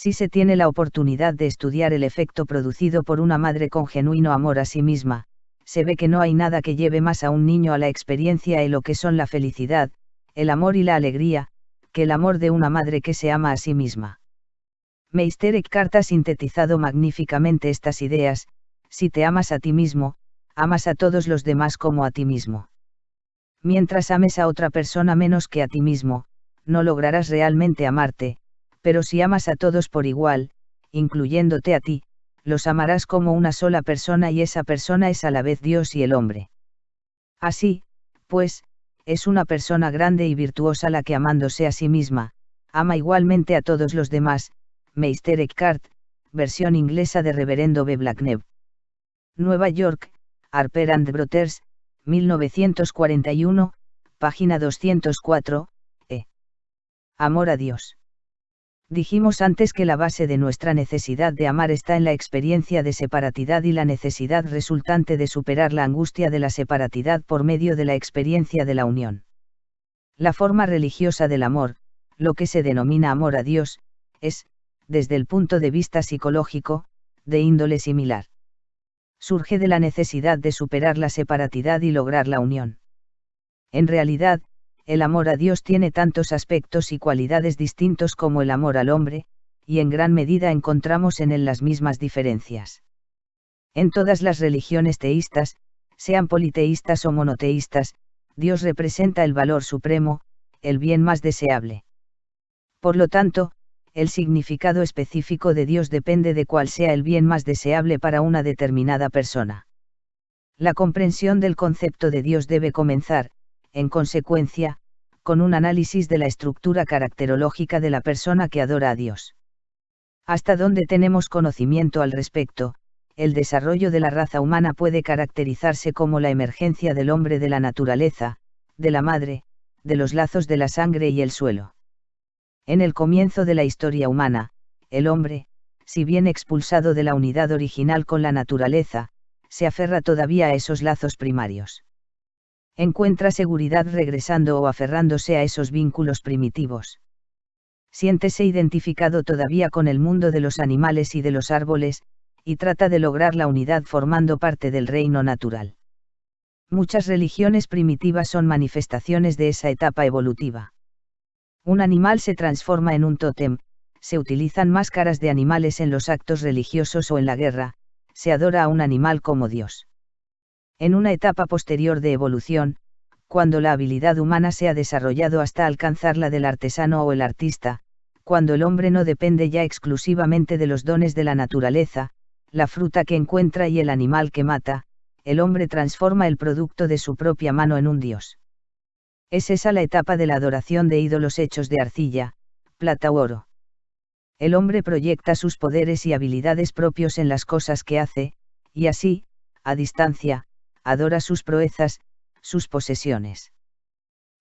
Si se tiene la oportunidad de estudiar el efecto producido por una madre con genuino amor a sí misma, se ve que no hay nada que lleve más a un niño a la experiencia de lo que son la felicidad, el amor y la alegría, que el amor de una madre que se ama a sí misma. Meister Eckhart ha sintetizado magníficamente estas ideas: si te amas a ti mismo, amas a todos los demás como a ti mismo. Mientras ames a otra persona menos que a ti mismo, no lograrás realmente amarte, pero si amas a todos por igual, incluyéndote a ti, los amarás como una sola persona y esa persona es a la vez Dios y el hombre. Así, pues, es una persona grande y virtuosa la que amándose a sí misma, ama igualmente a todos los demás. Meister Eckhart, versión inglesa de Reverendo B. Blackneb. Nueva York, Harper and Brothers, 1941, página 204, Amor a Dios. Dijimos antes que la base de nuestra necesidad de amar está en la experiencia de separatidad y la necesidad resultante de superar la angustia de la separatidad por medio de la experiencia de la unión. La forma religiosa del amor, lo que se denomina amor a Dios, es, desde el punto de vista psicológico, de índole similar. Surge de la necesidad de superar la separatidad y lograr la unión. En realidad, el amor a Dios tiene tantos aspectos y cualidades distintos como el amor al hombre, y en gran medida encontramos en él las mismas diferencias. En todas las religiones teístas, sean politeístas o monoteístas, Dios representa el valor supremo, el bien más deseable. Por lo tanto, el significado específico de Dios depende de cuál sea el bien más deseable para una determinada persona. La comprensión del concepto de Dios debe comenzar, en consecuencia, con un análisis de la estructura caracterológica de la persona que adora a Dios. Hasta donde tenemos conocimiento al respecto, el desarrollo de la raza humana puede caracterizarse como la emergencia del hombre de la naturaleza, de la madre, de los lazos de la sangre y el suelo. En el comienzo de la historia humana, el hombre, si bien expulsado de la unidad original con la naturaleza, se aferra todavía a esos lazos primarios. Encuentra seguridad regresando o aferrándose a esos vínculos primitivos. Siéntese identificado todavía con el mundo de los animales y de los árboles, y trata de lograr la unidad formando parte del reino natural. Muchas religiones primitivas son manifestaciones de esa etapa evolutiva. Un animal se transforma en un tótem, se utilizan máscaras de animales en los actos religiosos o en la guerra, se adora a un animal como Dios. En una etapa posterior de evolución, cuando la habilidad humana se ha desarrollado hasta alcanzar la del artesano o el artista, cuando el hombre no depende ya exclusivamente de los dones de la naturaleza, la fruta que encuentra y el animal que mata, el hombre transforma el producto de su propia mano en un dios. Es esa la etapa de la adoración de ídolos hechos de arcilla, plata u oro. El hombre proyecta sus poderes y habilidades propios en las cosas que hace, y así, a distancia, adora sus proezas, sus posesiones.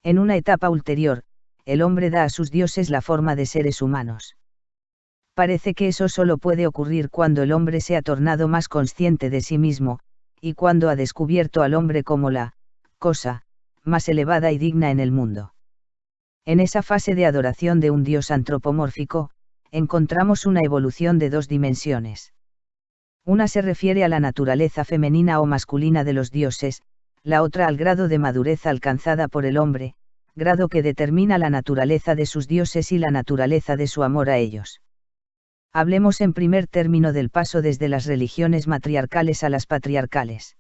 En una etapa ulterior, el hombre da a sus dioses la forma de seres humanos. Parece que eso solo puede ocurrir cuando el hombre se ha tornado más consciente de sí mismo, y cuando ha descubierto al hombre como la cosa más elevada y digna en el mundo. En esa fase de adoración de un dios antropomórfico, encontramos una evolución de dos dimensiones. Una se refiere a la naturaleza femenina o masculina de los dioses, la otra al grado de madurez alcanzada por el hombre, grado que determina la naturaleza de sus dioses y la naturaleza de su amor a ellos. Hablemos en primer término del paso desde las religiones matriarcales a las patriarcales.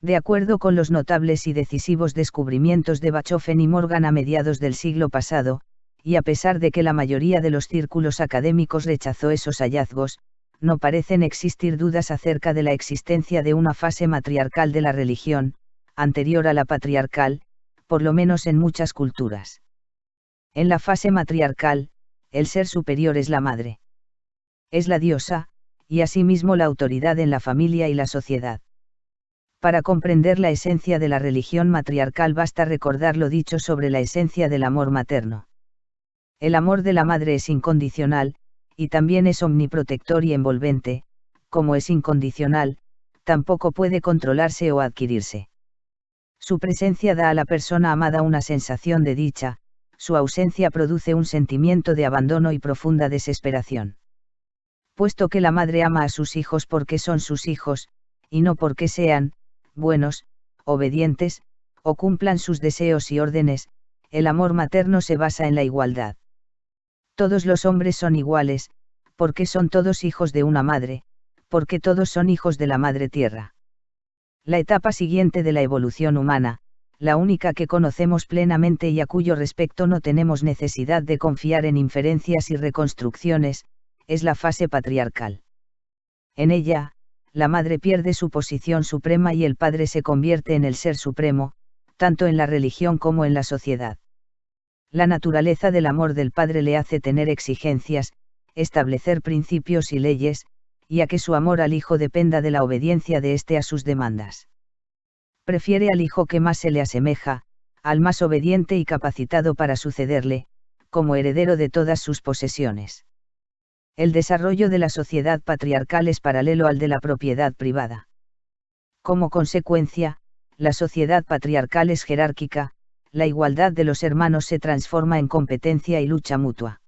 De acuerdo con los notables y decisivos descubrimientos de Bachofen y Morgan a mediados del siglo pasado, y a pesar de que la mayoría de los círculos académicos rechazó esos hallazgos, no parecen existir dudas acerca de la existencia de una fase matriarcal de la religión, anterior a la patriarcal, por lo menos en muchas culturas. En la fase matriarcal, el ser superior es la madre. Es la diosa, y asimismo la autoridad en la familia y la sociedad. Para comprender la esencia de la religión matriarcal basta recordar lo dicho sobre la esencia del amor materno. El amor de la madre es incondicional, y también es omniprotector y envolvente, como es incondicional, tampoco puede controlarse o adquirirse. Su presencia da a la persona amada una sensación de dicha, su ausencia produce un sentimiento de abandono y profunda desesperación. puesto que la madre ama a sus hijos porque son sus hijos, y no porque sean, buenos, obedientes, o cumplan sus deseos y órdenes, el amor materno se basa en la igualdad. Todos los hombres son iguales, porque son todos hijos de una madre, porque todos son hijos de la madre tierra. La etapa siguiente de la evolución humana, la única que conocemos plenamente y a cuyo respecto no tenemos necesidad de confiar en inferencias y reconstrucciones, es la fase patriarcal. En ella, la madre pierde su posición suprema y el padre se convierte en el ser supremo, tanto en la religión como en la sociedad. La naturaleza del amor del padre le hace tener exigencias, establecer principios y leyes, y a que su amor al hijo dependa de la obediencia de éste a sus demandas. Prefiere al hijo que más se le asemeja, al más obediente y capacitado para sucederle, como heredero de todas sus posesiones. El desarrollo de la sociedad patriarcal es paralelo al de la propiedad privada. Como consecuencia, la sociedad patriarcal es jerárquica, la igualdad de los hermanos se transforma en competencia y lucha mutua.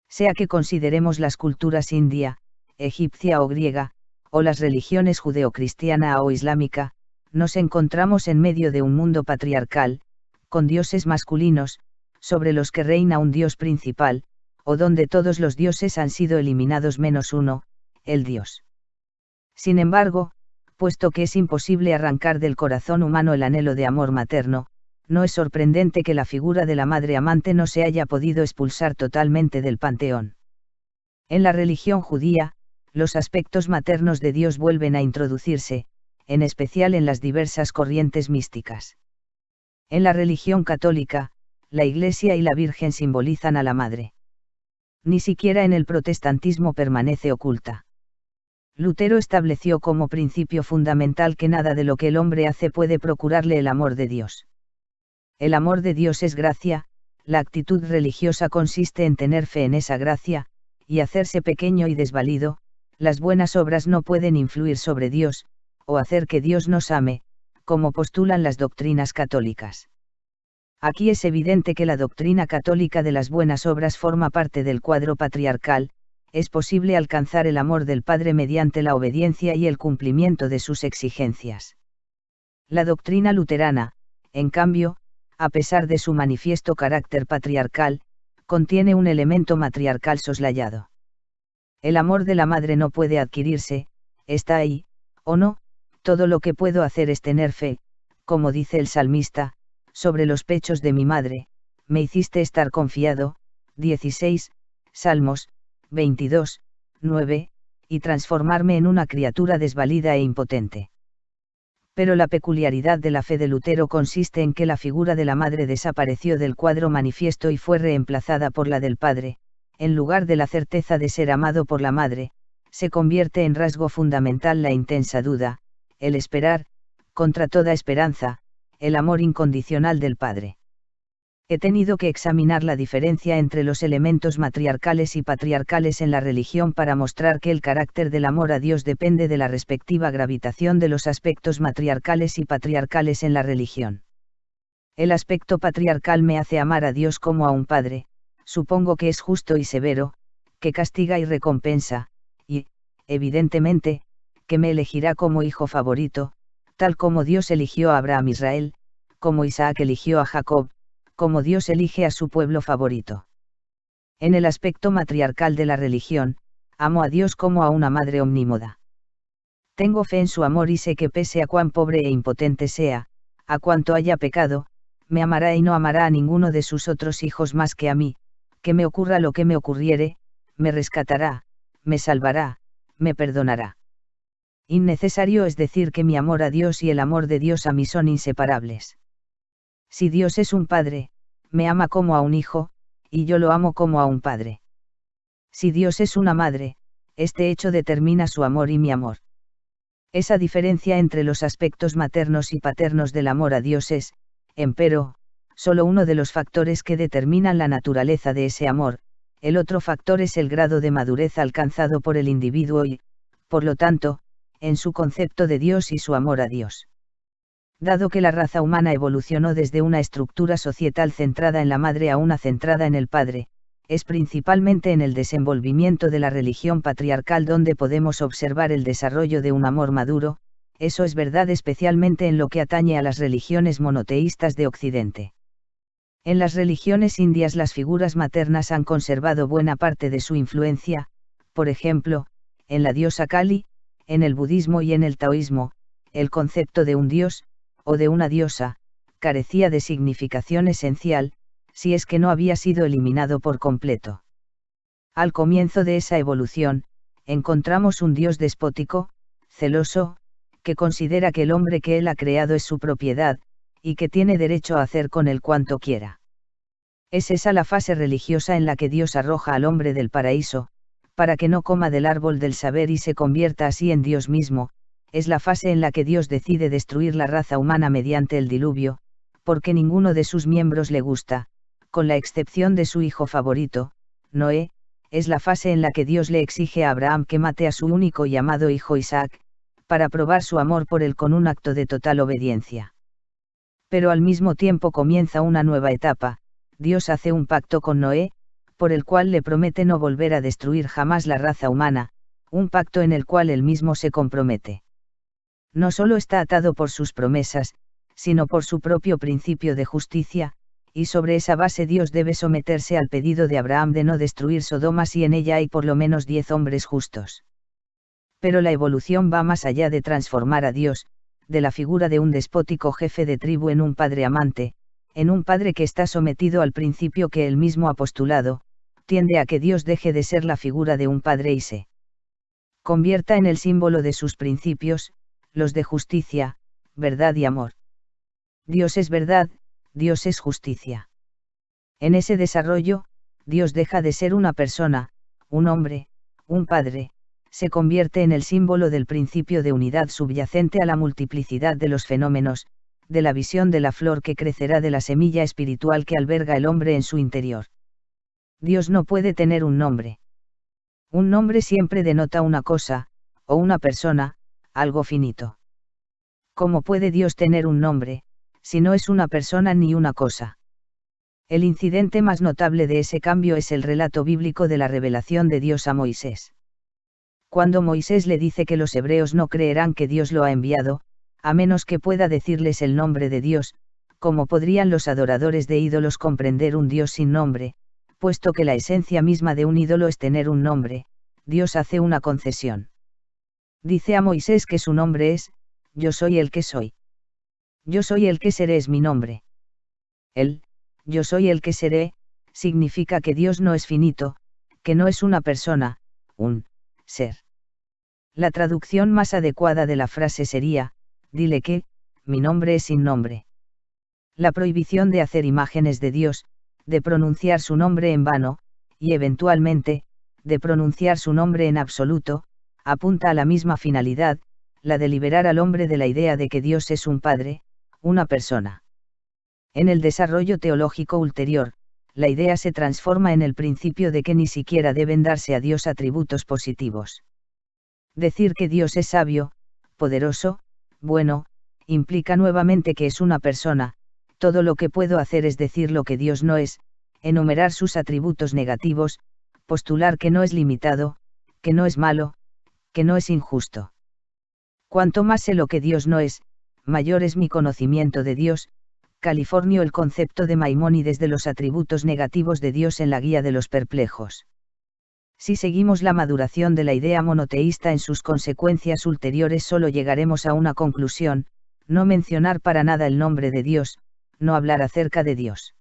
Sea que consideremos las culturas india, egipcia o griega, o las religiones judeocristiana o islámica, nos encontramos en medio de un mundo patriarcal, con dioses masculinos, sobre los que reina un dios principal, o donde todos los dioses han sido eliminados menos uno, el Dios. Sin embargo, puesto que es imposible arrancar del corazón humano el anhelo de amor materno, no es sorprendente que la figura de la madre amante no se haya podido expulsar totalmente del panteón. En la religión judía, los aspectos maternos de Dios vuelven a introducirse, en especial en las diversas corrientes místicas. En la religión católica, la Iglesia y la Virgen simbolizan a la madre. Ni siquiera en el protestantismo permanece oculta. Lutero estableció como principio fundamental que nada de lo que el hombre hace puede procurarle el amor de Dios. El amor de Dios es gracia, la actitud religiosa consiste en tener fe en esa gracia, y hacerse pequeño y desvalido. Las buenas obras no pueden influir sobre Dios, o hacer que Dios nos ame, como postulan las doctrinas católicas. Aquí es evidente que la doctrina católica de las buenas obras forma parte del cuadro patriarcal. Es posible alcanzar el amor del Padre mediante la obediencia y el cumplimiento de sus exigencias. La doctrina luterana, en cambio, a pesar de su manifiesto carácter patriarcal, contiene un elemento matriarcal soslayado. El amor de la madre no puede adquirirse, está ahí, o no, todo lo que puedo hacer es tener fe, como dice el salmista, sobre los pechos de mi madre, me hiciste estar confiado, 16, Salmos, 22, 9, y transformarme en una criatura desvalida e impotente. Pero la peculiaridad de la fe de Lutero consiste en que la figura de la madre desapareció del cuadro manifiesto y fue reemplazada por la del padre. En lugar de la certeza de ser amado por la madre, se convierte en rasgo fundamental la intensa duda, el esperar, contra toda esperanza, el amor incondicional del padre. He tenido que examinar la diferencia entre los elementos matriarcales y patriarcales en la religión para mostrar que el carácter del amor a Dios depende de la respectiva gravitación de los aspectos matriarcales y patriarcales en la religión. El aspecto patriarcal me hace amar a Dios como a un padre, supongo que es justo y severo, que castiga y recompensa, y, evidentemente, que me elegirá como hijo favorito, tal como Dios eligió a Abraham Israel, como Isaac eligió a Jacob, como Dios elige a su pueblo favorito. En el aspecto matriarcal de la religión, amo a Dios como a una madre omnímoda. Tengo fe en su amor y sé que pese a cuán pobre e impotente sea, a cuánto haya pecado, me amará y no amará a ninguno de sus otros hijos más que a mí, que me ocurra lo que me ocurriere, me rescatará, me salvará, me perdonará. Innecesario es decir que mi amor a Dios y el amor de Dios a mí son inseparables. Si Dios es un padre, me ama como a un hijo, y yo lo amo como a un padre. Si Dios es una madre, este hecho determina su amor y mi amor. Esa diferencia entre los aspectos maternos y paternos del amor a Dios es, empero, solo uno de los factores que determinan la naturaleza de ese amor. El otro factor es el grado de madurez alcanzado por el individuo y, por lo tanto, en su concepto de Dios y su amor a Dios. Dado que la raza humana evolucionó desde una estructura societal centrada en la madre a una centrada en el padre, es principalmente en el desenvolvimiento de la religión patriarcal donde podemos observar el desarrollo de un amor maduro. Eso es verdad especialmente en lo que atañe a las religiones monoteístas de Occidente. En las religiones indias las figuras maternas han conservado buena parte de su influencia, por ejemplo, en la diosa Kali, en el budismo y en el taoísmo, el concepto de un dios, o de una diosa, carecía de significación esencial, si es que no había sido eliminado por completo. Al comienzo de esa evolución, encontramos un dios despótico, celoso, que considera que el hombre que él ha creado es su propiedad, y que tiene derecho a hacer con él cuanto quiera. Es esa la fase religiosa en la que Dios arroja al hombre del paraíso, para que no coma del árbol del saber y se convierta así en Dios mismo. Es la fase en la que Dios decide destruir la raza humana mediante el diluvio, porque ninguno de sus miembros le gusta, con la excepción de su hijo favorito, Noé. Es la fase en la que Dios le exige a Abraham que mate a su único y amado hijo Isaac, para probar su amor por él con un acto de total obediencia. Pero al mismo tiempo comienza una nueva etapa. Dios hace un pacto con Noé, por el cual le promete no volver a destruir jamás la raza humana, un pacto en el cual él mismo se compromete. No solo está atado por sus promesas, sino por su propio principio de justicia, y sobre esa base Dios debe someterse al pedido de Abraham de no destruir Sodoma si en ella hay por lo menos 10 hombres justos. Pero la evolución va más allá de transformar a Dios, de la figura de un despótico jefe de tribu en un padre amante, en un padre que está sometido al principio que él mismo ha postulado, tiende a que Dios deje de ser la figura de un padre y se convierta en el símbolo de sus principios, los de justicia, verdad y amor. Dios es verdad, Dios es justicia. En ese desarrollo, Dios deja de ser una persona, un hombre, un padre, se convierte en el símbolo del principio de unidad subyacente a la multiplicidad de los fenómenos, de la visión de la flor que crecerá de la semilla espiritual que alberga el hombre en su interior. Dios no puede tener un nombre. Un nombre siempre denota una cosa, o una persona, algo finito. ¿Cómo puede Dios tener un nombre, si no es una persona ni una cosa? El incidente más notable de ese cambio es el relato bíblico de la revelación de Dios a Moisés. Cuando Moisés le dice que los hebreos no creerán que Dios lo ha enviado, a menos que pueda decirles el nombre de Dios, ¿cómo podrían los adoradores de ídolos comprender un Dios sin nombre? Puesto que la esencia misma de un ídolo es tener un nombre, Dios hace una concesión. Dice a Moisés que su nombre es, yo soy el que soy. Yo soy el que seré es mi nombre. El, yo soy el que seré, significa que Dios no es finito, que no es una persona, un ser. La traducción más adecuada de la frase sería, dile que, mi nombre es sin nombre. La prohibición de hacer imágenes de Dios, de pronunciar su nombre en vano, y eventualmente, de pronunciar su nombre en absoluto, apunta a la misma finalidad, la de liberar al hombre de la idea de que Dios es un padre, una persona. En el desarrollo teológico ulterior, la idea se transforma en el principio de que ni siquiera deben darse a Dios atributos positivos. Decir que Dios es sabio, poderoso, bueno, implica nuevamente que es una persona. Todo lo que puedo hacer es decir lo que Dios no es, enumerar sus atributos negativos, postular que no es limitado, que no es malo, que no es injusto. Cuanto más sé lo que Dios no es, mayor es mi conocimiento de Dios. Californio el concepto de Maimónides de los atributos negativos de Dios en la Guía de los Perplejos. Si seguimos la maduración de la idea monoteísta en sus consecuencias ulteriores solo llegaremos a una conclusión, no mencionar para nada el nombre de Dios, no hablar acerca de Dios.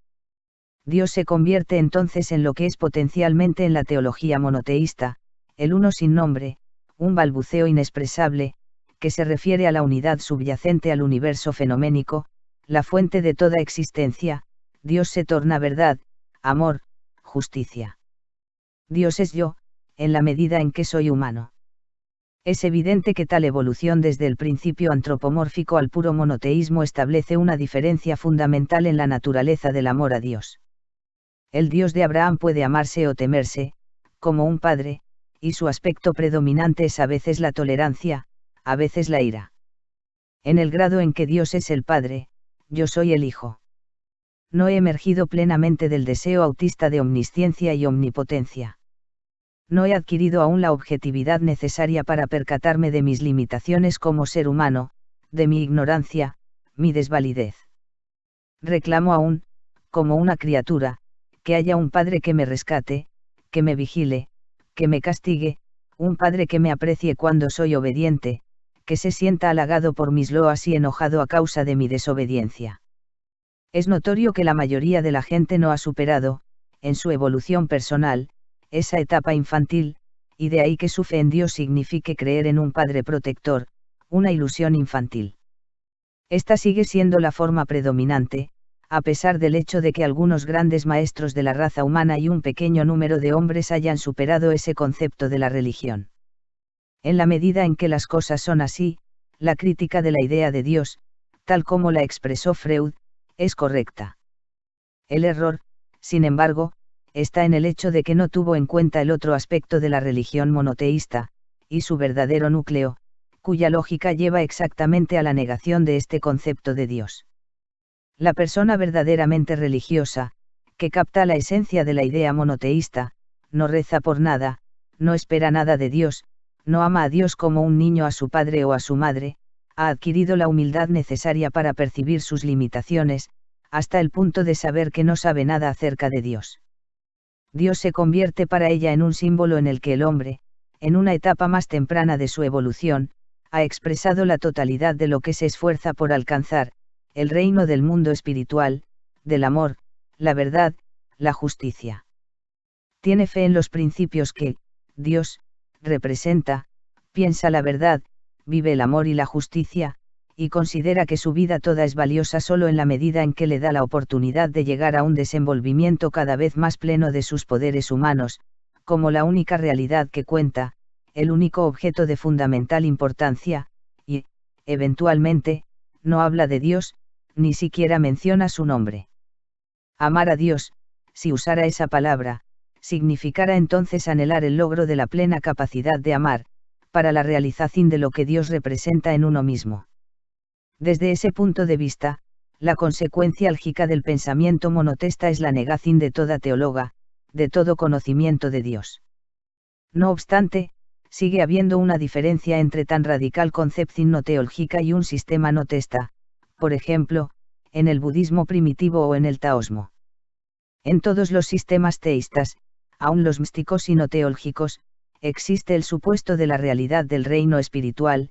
Dios se convierte entonces en lo que es potencialmente en la teología monoteísta, el uno sin nombre, un balbuceo inexpresable, que se refiere a la unidad subyacente al universo fenoménico, la fuente de toda existencia. Dios se torna verdad, amor, justicia. Dios es yo, en la medida en que soy humano. Es evidente que tal evolución desde el principio antropomórfico al puro monoteísmo establece una diferencia fundamental en la naturaleza del amor a Dios. El Dios de Abraham puede amarse o temerse, como un padre, y su aspecto predominante es a veces la tolerancia, a veces la ira. En el grado en que Dios es el Padre, yo soy el Hijo. no he emergido plenamente del deseo autista de omnisciencia y omnipotencia. No he adquirido aún la objetividad necesaria para percatarme de mis limitaciones como ser humano, de mi ignorancia, mi desvalidez. Reclamo aún, como una criatura, que haya un padre que me rescate, que me vigile, que me castigue, un padre que me aprecie cuando soy obediente, que se sienta halagado por mis loas y enojado a causa de mi desobediencia. Es notorio que la mayoría de la gente no ha superado, en su evolución personal, esa etapa infantil, y de ahí que su fe en Dios signifique creer en un Padre protector, una ilusión infantil. Esta sigue siendo la forma predominante, a pesar del hecho de que algunos grandes maestros de la raza humana y un pequeño número de hombres hayan superado ese concepto de la religión. En la medida en que las cosas son así, la crítica de la idea de Dios, tal como la expresó Freud, es correcta. El error, sin embargo, está en el hecho de que no tuvo en cuenta el otro aspecto de la religión monoteísta, y su verdadero núcleo, cuya lógica lleva exactamente a la negación de este concepto de Dios. La persona verdaderamente religiosa, que capta la esencia de la idea monoteísta, no reza por nada, no espera nada de Dios, no ama a Dios como un niño a su padre o a su madre, ha adquirido la humildad necesaria para percibir sus limitaciones, hasta el punto de saber que no sabe nada acerca de Dios. Dios se convierte para ella en un símbolo en el que el hombre, en una etapa más temprana de su evolución, ha expresado la totalidad de lo que se esfuerza por alcanzar, el reino del mundo espiritual, del amor, la verdad, la justicia. Tiene fe en los principios que, Dios, representa, piensa la verdad, vive el amor y la justicia, y considera que su vida toda es valiosa solo en la medida en que le da la oportunidad de llegar a un desenvolvimiento cada vez más pleno de sus poderes humanos, como la única realidad que cuenta, el único objeto de fundamental importancia, y, eventualmente, no habla de Dios, ni siquiera menciona su nombre. Amar a Dios, si usara esa palabra, significara entonces anhelar el logro de la plena capacidad de amar, para la realización de lo que Dios representa en uno mismo. Desde ese punto de vista, la consecuencia álgica del pensamiento monotesta es la negación de toda teóloga, de todo conocimiento de Dios. No obstante, sigue habiendo una diferencia entre tan radical concepción no teológica y un sistema no testa, por ejemplo, en el budismo primitivo o en el taoísmo. En todos los sistemas teístas, aun los místicos y no teológicos, existe el supuesto de la realidad del reino espiritual,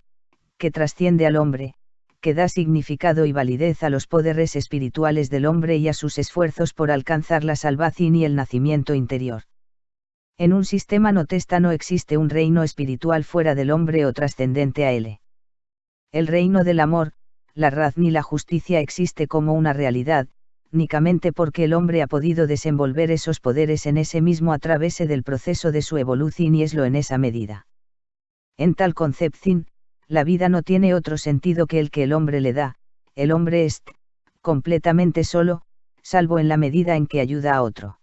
que trasciende al hombre, que da significado y validez a los poderes espirituales del hombre y a sus esfuerzos por alcanzar la salvación y el nacimiento interior. En un sistema no testa no existe un reino espiritual fuera del hombre o trascendente a él. El reino del amor, la razón y la justicia existe como una realidad, únicamente porque el hombre ha podido desenvolver esos poderes en ese mismo a través del proceso de su evolución y eslo en esa medida. En tal concepción, la vida no tiene otro sentido que el que el hombre le da, el hombre es completamente solo, salvo en la medida en que ayuda a otro.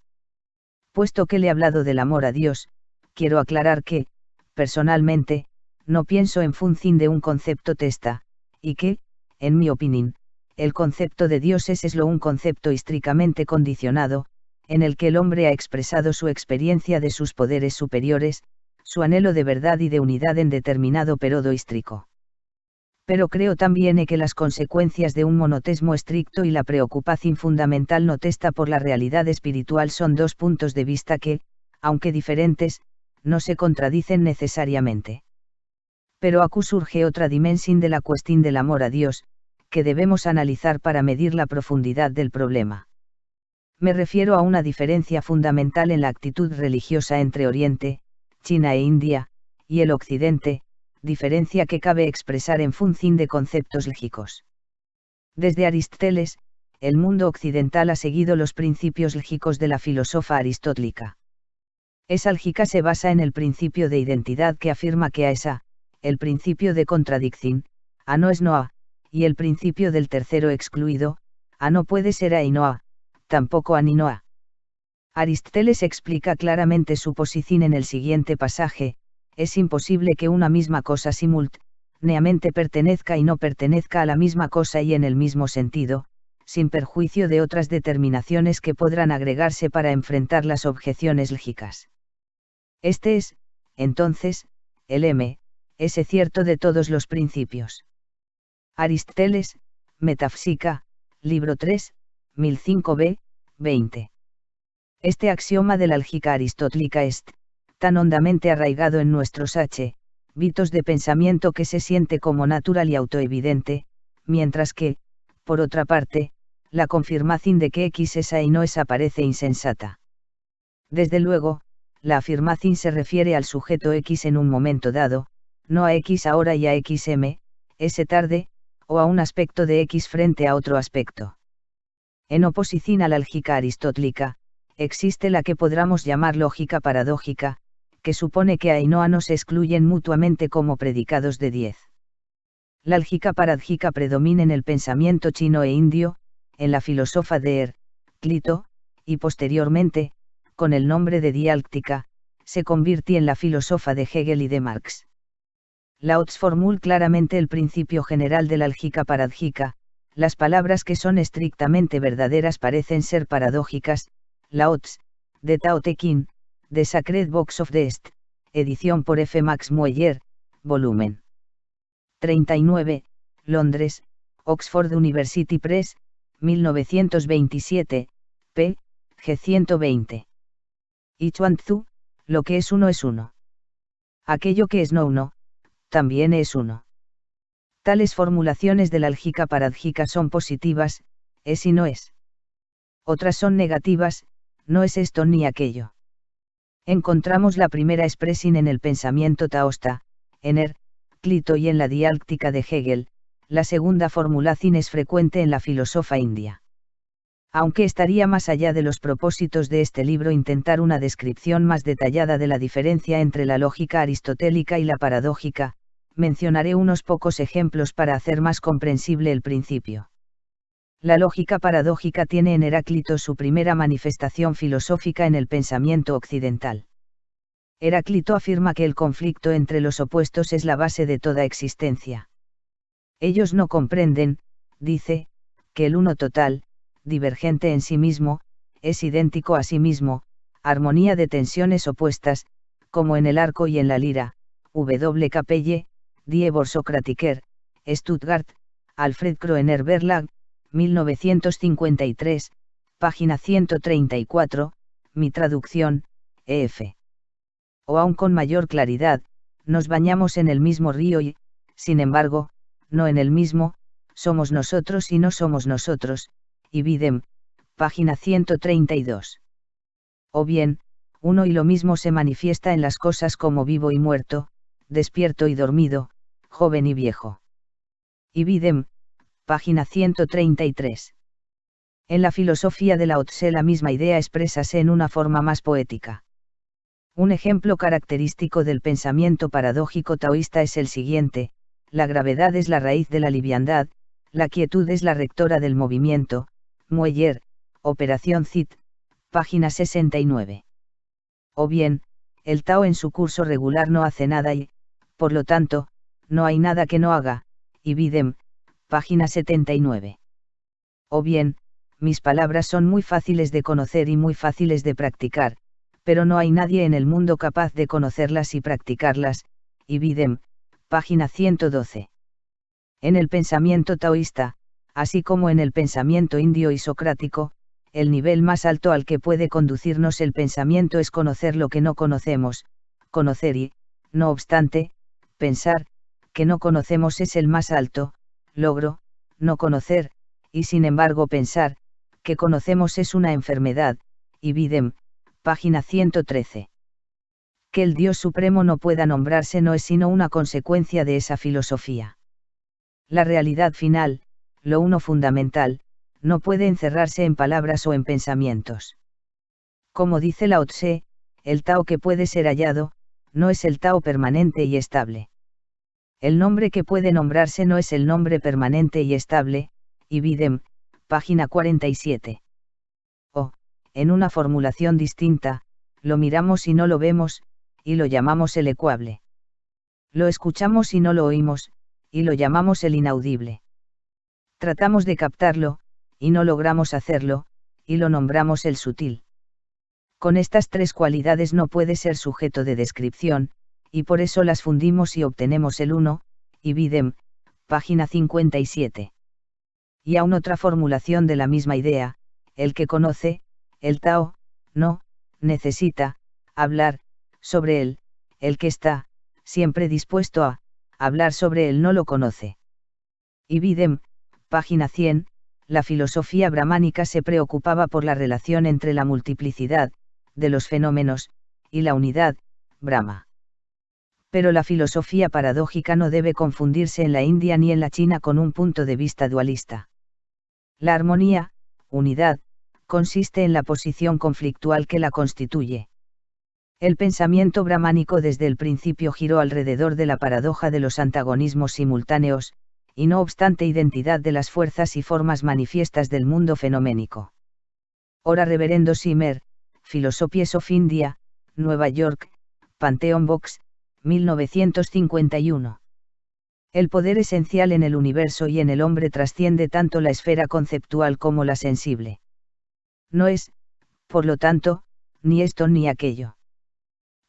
Puesto que le he hablado del amor a Dios, quiero aclarar que, personalmente, no pienso en función de un concepto testa, y que, en mi opinión, el concepto de Dios es solo un concepto históricamente condicionado, en el que el hombre ha expresado su experiencia de sus poderes superiores, su anhelo de verdad y de unidad en determinado período histórico. Pero creo también que las consecuencias de un monotesmo estricto y la preocupación fundamental no testa por la realidad espiritual son dos puntos de vista que, aunque diferentes, no se contradicen necesariamente. Pero aquí surge otra dimensión de la cuestión del amor a Dios, que debemos analizar para medir la profundidad del problema. Me refiero a una diferencia fundamental en la actitud religiosa entre Oriente, China e India, y el Occidente, diferencia que cabe expresar en función de conceptos lógicos. Desde Aristóteles, el mundo occidental ha seguido los principios lógicos de la filosofía aristotélica. Esa lógica se basa en el principio de identidad que afirma que a esa, el principio de contradicción, a no es no a, y el principio del tercero excluido, a no puede ser a y no a, tampoco a ni no a. Aristóteles explica claramente su posición en el siguiente pasaje: es imposible que una misma cosa simultáneamente pertenezca y no pertenezca a la misma cosa y en el mismo sentido, sin perjuicio de otras determinaciones que podrán agregarse para enfrentar las objeciones lógicas. Este es, entonces, el M.S. cierto de todos los principios. Aristóteles, Metafísica, libro 3, 1005b, 20. Este axioma de la lógica aristotélica es tan hondamente arraigado en nuestros hábitos de pensamiento que se siente como natural y autoevidente, mientras que, por otra parte, la confirmación de que X es A y no es A parece insensata. Desde luego, la afirmación se refiere al sujeto X en un momento dado, no a X ahora y a XM.S. tarde, o a un aspecto de X frente a otro aspecto. En oposición a la lógica aristotélica, existe la que podríamos llamar lógica paradójica, que supone que A y no A no se excluyen mutuamente como predicados de 10. La lógica paradójica predomina en el pensamiento chino e indio, en la filósofa de Heráclito, y posteriormente, con el nombre de dialéctica, se convirtió en la filósofa de Hegel y de Marx. Lao-Tzu formula claramente el principio general de la lógica paradójica: las palabras que son estrictamente verdaderas parecen ser paradójicas. Lao-Tzu, de Tao Te Ching, The Sacred Box of the East, edición por F. Max Mueller, volumen 39, Londres, Oxford University Press, 1927, p. g. 120. Y Chuan Tzu, lo que es uno es uno. Aquello que es no uno, también es uno. Tales formulaciones de la lógica paradójica son positivas, es y no es. Otras son negativas, no es esto ni aquello. Encontramos la primera expresión en el pensamiento taoísta, en Heráclito y en la dialéctica de Hegel. La segunda formulación es frecuente en la filósofa india. Aunque estaría más allá de los propósitos de este libro intentar una descripción más detallada de la diferencia entre la lógica aristotélica y la paradójica, mencionaré unos pocos ejemplos para hacer más comprensible el principio. La lógica paradójica tiene en Heráclito su primera manifestación filosófica en el pensamiento occidental. Heráclito afirma que el conflicto entre los opuestos es la base de toda existencia. Ellos no comprenden, dice, que el uno total, divergente en sí mismo, es idéntico a sí mismo, armonía de tensiones opuestas, como en el arco y en la lira. W. Capelle, Die Borsokratiker, Stuttgart, Alfred Kroener Verlag, 1953, página 134, mi traducción, E.F. O aún con mayor claridad, nos bañamos en el mismo río y, sin embargo, no en el mismo, somos nosotros y no somos nosotros, y Bidem, página 132. O bien, uno y lo mismo se manifiesta en las cosas como vivo y muerto, despierto y dormido, joven y viejo. Y Bidem, página 133. En la filosofía de Lao Tse la misma idea exprésase en una forma más poética. Un ejemplo característico del pensamiento paradójico taoísta es el siguiente: la gravedad es la raíz de la liviandad, la quietud es la rectora del movimiento. Mueller, Operación Cit, página 69. O bien, el Tao en su curso regular no hace nada y, por lo tanto, no hay nada que no haga, y Bidem, página 79. O bien, mis palabras son muy fáciles de conocer y muy fáciles de practicar, pero no hay nadie en el mundo capaz de conocerlas y practicarlas, y Bidem, página 112. En el pensamiento taoísta, así como en el pensamiento indio y socrático, el nivel más alto al que puede conducirnos el pensamiento es conocer lo que no conocemos, conocer y, no obstante, pensar que no conocemos es el más alto logro, no conocer, y sin embargo pensar que conocemos es una enfermedad, y Bidem, página 113. Que el Dios Supremo no pueda nombrarse no es sino una consecuencia de esa filosofía. La realidad final, lo uno fundamental, no puede encerrarse en palabras o en pensamientos. Como dice Lao Tse, el Tao que puede ser hallado, no es el Tao permanente y estable. El nombre que puede nombrarse no es el nombre permanente y estable, y Bidem, página 47. O, en una formulación distinta, lo miramos y no lo vemos, y lo llamamos el ecuable. Lo escuchamos y no lo oímos, y lo llamamos el inaudible. Tratamos de captarlo, y no logramos hacerlo, y lo nombramos el sutil. Con estas tres cualidades no puede ser sujeto de descripción, y por eso las fundimos y obtenemos el uno, ibidem, página 57. Y aún otra formulación de la misma idea, el que conoce, el Tao, no, necesita, hablar, sobre él, el que está, siempre dispuesto a, hablar sobre él no lo conoce. Ibidem, página 100, la filosofía brahmánica se preocupaba por la relación entre la multiplicidad, de los fenómenos, y la unidad, Brahma. Pero la filosofía paradójica no debe confundirse en la India ni en la China con un punto de vista dualista. La armonía, unidad, consiste en la posición conflictual que la constituye. El pensamiento brahmánico desde el principio giró alrededor de la paradoja de los antagonismos simultáneos, y no obstante identidad de las fuerzas y formas manifiestas del mundo fenoménico. Ora Reverendo Simer, Philosophies of India, Nueva York, Pantheon Box, 1951. El poder esencial en el universo y en el hombre trasciende tanto la esfera conceptual como la sensible. No es, por lo tanto, ni esto ni aquello.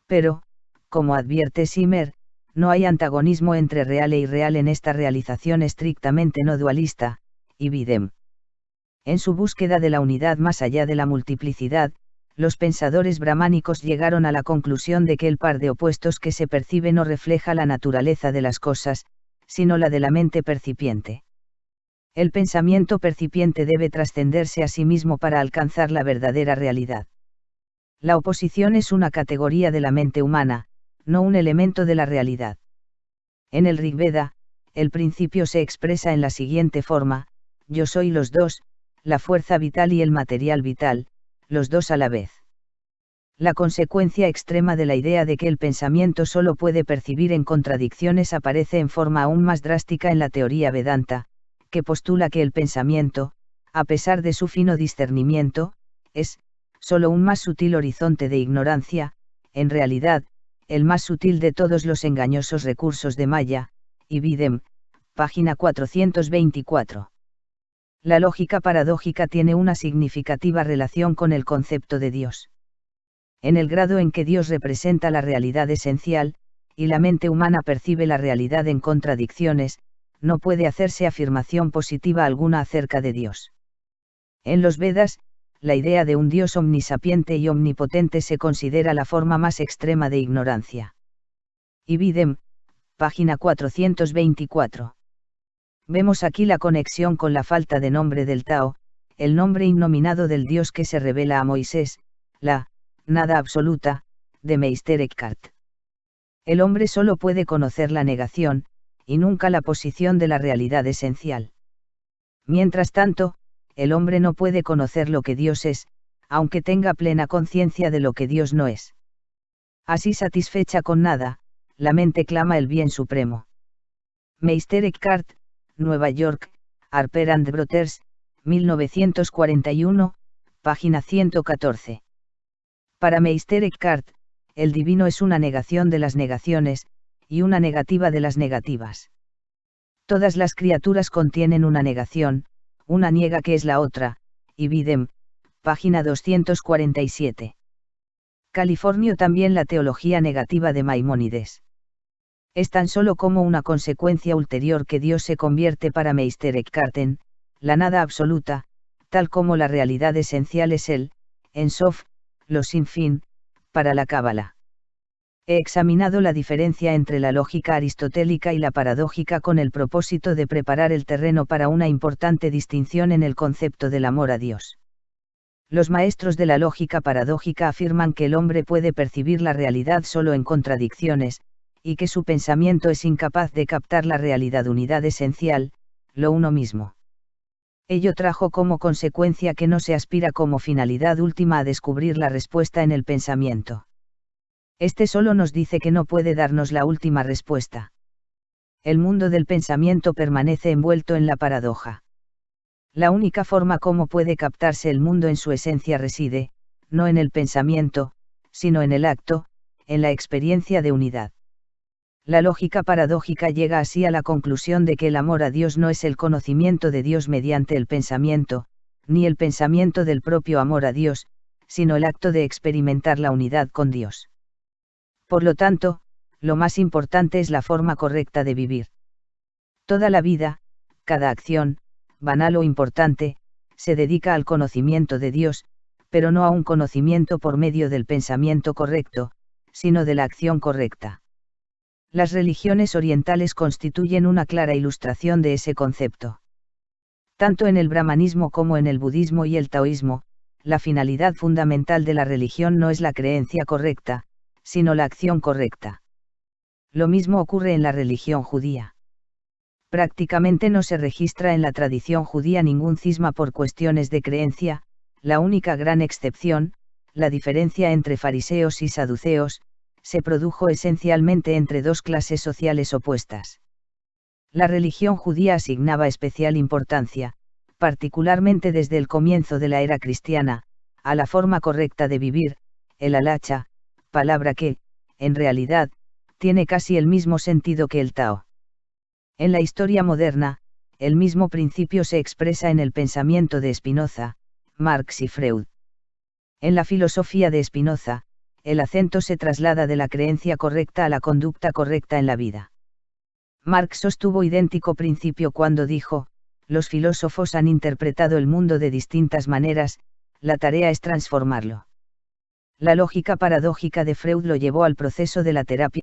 Pero, como advierte Simer, no hay antagonismo entre real e irreal en esta realización estrictamente no dualista, ibidem. En su búsqueda de la unidad más allá de la multiplicidad, los pensadores brahmánicos llegaron a la conclusión de que el par de opuestos que se percibe no refleja la naturaleza de las cosas, sino la de la mente percipiente. El pensamiento percipiente debe trascenderse a sí mismo para alcanzar la verdadera realidad. La oposición es una categoría de la mente humana, no un elemento de la realidad. En el Rig Veda, el principio se expresa en la siguiente forma: yo soy los dos, la fuerza vital y el material vital, los dos a la vez. La consecuencia extrema de la idea de que el pensamiento solo puede percibir en contradicciones aparece en forma aún más drástica en la teoría Vedanta, que postula que el pensamiento, a pesar de su fino discernimiento, es, solo un más sutil horizonte de ignorancia, en realidad, el más sutil de todos los engañosos recursos de Maya, ibidem, página 424. La lógica paradójica tiene una significativa relación con el concepto de Dios. En el grado en que Dios representa la realidad esencial, y la mente humana percibe la realidad en contradicciones, no puede hacerse afirmación positiva alguna acerca de Dios. En los Vedas, la idea de un Dios omnisapiente y omnipotente se considera la forma más extrema de ignorancia. Ibidem, página 424. Vemos aquí la conexión con la falta de nombre del Tao, el nombre innominado del Dios que se revela a Moisés, la nada absoluta, de Meister Eckhart. El hombre solo puede conocer la negación, y nunca la posición de la realidad esencial. Mientras tanto, el hombre no puede conocer lo que Dios es, aunque tenga plena conciencia de lo que Dios no es. Así satisfecha con nada, la mente clama el bien supremo. Meister Eckhart, Nueva York, Harper and Brothers, 1941, página 114. Para Meister Eckhart, el divino es una negación de las negaciones, y una negativa de las negativas. Todas las criaturas contienen una negación, una niega que es la otra, ibidem, página 247. Californio también la teología negativa de Maimónides. Es tan solo como una consecuencia ulterior que Dios se convierte para Meister Eckhart en la nada absoluta, tal como la realidad esencial es el En Sof, lo sin fin, para la Cábala. He examinado la diferencia entre la lógica aristotélica y la paradójica con el propósito de preparar el terreno para una importante distinción en el concepto del amor a Dios. Los maestros de la lógica paradójica afirman que el hombre puede percibir la realidad solo en contradicciones, y que su pensamiento es incapaz de captar la realidad unidad esencial, lo uno mismo. Ello trajo como consecuencia que no se aspira como finalidad última a descubrir la respuesta en el pensamiento. Este solo nos dice que no puede darnos la última respuesta. El mundo del pensamiento permanece envuelto en la paradoja. La única forma como puede captarse el mundo en su esencia reside, no en el pensamiento, sino en el acto, en la experiencia de unidad. La lógica paradójica llega así a la conclusión de que el amor a Dios no es el conocimiento de Dios mediante el pensamiento, ni el pensamiento del propio amor a Dios, sino el acto de experimentar la unidad con Dios. Por lo tanto, lo más importante es la forma correcta de vivir. Toda la vida, cada acción, banal o importante, se dedica al conocimiento de Dios, pero no a un conocimiento por medio del pensamiento correcto, sino de la acción correcta. Las religiones orientales constituyen una clara ilustración de ese concepto. Tanto en el brahmanismo como en el budismo y el taoísmo, la finalidad fundamental de la religión no es la creencia correcta, sino la acción correcta. Lo mismo ocurre en la religión judía. Prácticamente no se registra en la tradición judía ningún cisma por cuestiones de creencia, la única gran excepción, la diferencia entre fariseos y saduceos, se produjo esencialmente entre dos clases sociales opuestas. La religión judía asignaba especial importancia, particularmente desde el comienzo de la era cristiana, a la forma correcta de vivir, el halacha, palabra que, en realidad, tiene casi el mismo sentido que el Tao. En la historia moderna, el mismo principio se expresa en el pensamiento de Spinoza, Marx y Freud. En la filosofía de Spinoza, el acento se traslada de la creencia correcta a la conducta correcta en la vida. Marx sostuvo idéntico principio cuando dijo, los filósofos han interpretado el mundo de distintas maneras, la tarea es transformarlo. La lógica paradójica de Freud lo llevó al proceso de la terapia